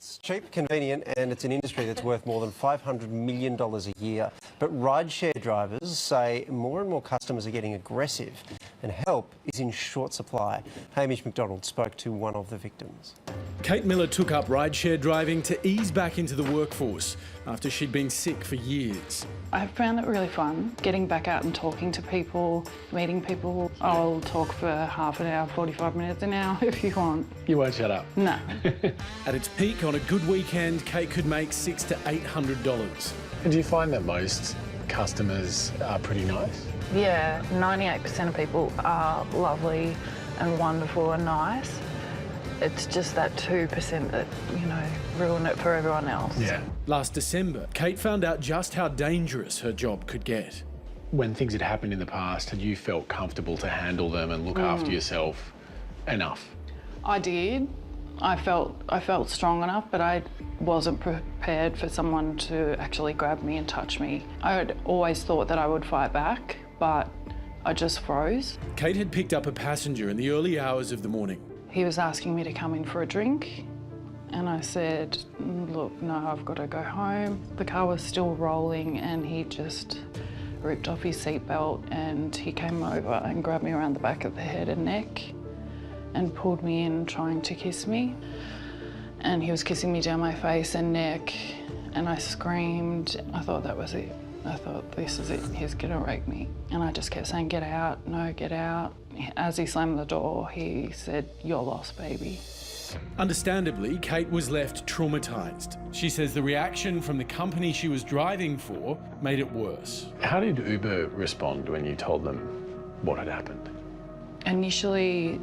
It's cheap, convenient, and it's an industry that's worth more than $500 million a year. But rideshare drivers say more and more customers are getting aggressive and help is in short supply. Hamish McDonald spoke to one of the victims. Kate Miller took up rideshare driving to ease back into the workforce after she'd been sick for years. I found it really fun, getting back out and talking to people, meeting people. I'll talk for half an hour, 45 minutes, an hour if you want. You won't shut up? No. At its peak on a good weekend, Kate could make $600 to $800. And do you find that most customers are pretty nice? Yeah, 98% of people are lovely and wonderful and nice. It's just that 2% that, ruin it for everyone else. Yeah. Last December, Kate found out just how dangerous her job could get. When things had happened in the past, had you felt comfortable to handle them and look after yourself enough? I did. I felt strong enough, but I wasn't prepared for someone to actually grab me and touch me. I had always thought that I would fight back, but I just froze. Kate had picked up a passenger in the early hours of the morning. He was asking me to come in for a drink, and I said, look, no, I've got to go home. The car was still rolling, and he just ripped off his seatbelt, and he came over and grabbed me around the back of the head and neck and pulled me in, trying to kiss me. And he was kissing me down my face and neck, and I screamed. I thought that was it. I thought, this is it, he's gonna rape me. And I just kept saying, get out, no, get out. As he slammed the door, he said, you're lost, baby. Understandably, Kate was left traumatised. She says the reaction from the company she was driving for made it worse. How did Uber respond when you told them what had happened? Initially,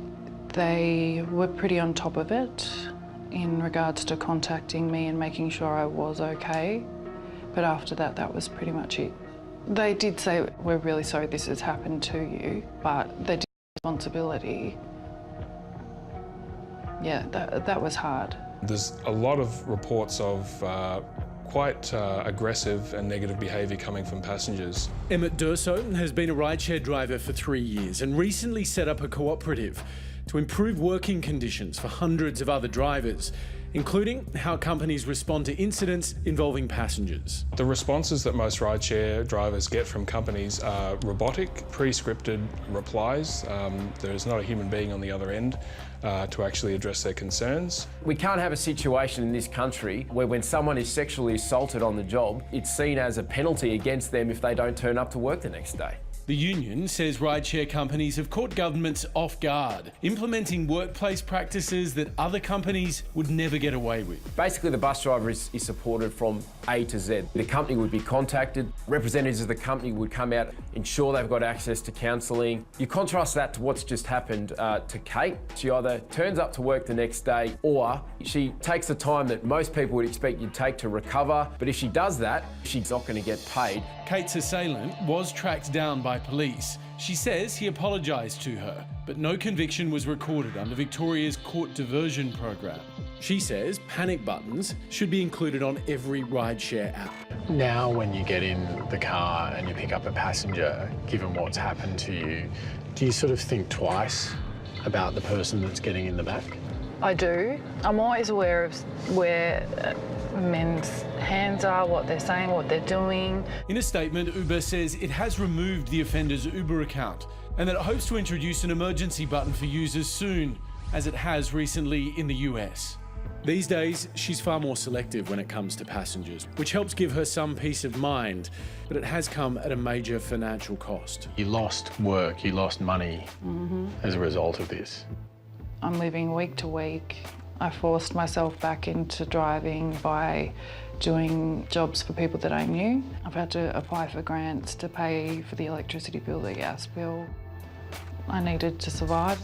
they were pretty on top of it in regards to contacting me and making sure I was okay. But after that, that was pretty much it. They did say, we're really sorry this has happened to you, but they did responsibility. Yeah, that was hard. There's a lot of reports of quite aggressive and negative behaviour coming from passengers. Emmett Durso has been a rideshare driver for 3 years and recently set up a co-operative to improve working conditions for hundreds of other drivers, including how companies respond to incidents involving passengers. The responses that most rideshare drivers get from companies are robotic, pre-scripted replies. There is not a human being on the other end to actually address their concerns. We can't have a situation in this country where when someone is sexually assaulted on the job, it's seen as a penalty against them if they don't turn up to work the next day. The union says rideshare companies have caught governments off guard, implementing workplace practices that other companies would never get away with. Basically, the bus driver is supported from A to Z. The company would be contacted, representatives of the company would come out, ensure they've got access to counselling. You contrast that to what's just happened to Kate. She either turns up to work the next day or she takes the time that most people would expect you'd take to recover. But if she does that, she's not going to get paid. Kate's assailant was tracked down by police. She says he apologised to her, but no conviction was recorded under Victoria's court diversion program. She says panic buttons should be included on every rideshare app. Now when you get in the car and you pick up a passenger, given what's happened to you, do you sort of think twice about the person that's getting in the back? I do. I'm always aware of where men's hands are, what they're saying, what they're doing. In a statement, Uber says it has removed the offender's Uber account and that it hopes to introduce an emergency button for users soon, as it has recently in the US. These days, she's far more selective when it comes to passengers, which helps give her some peace of mind, but it has come at a major financial cost. You lost work, you lost money as a result of this. I'm living week to week. I forced myself back into driving by doing jobs for people that I knew. I've had to apply for grants to pay for the electricity bill, the gas bill. I needed to survive.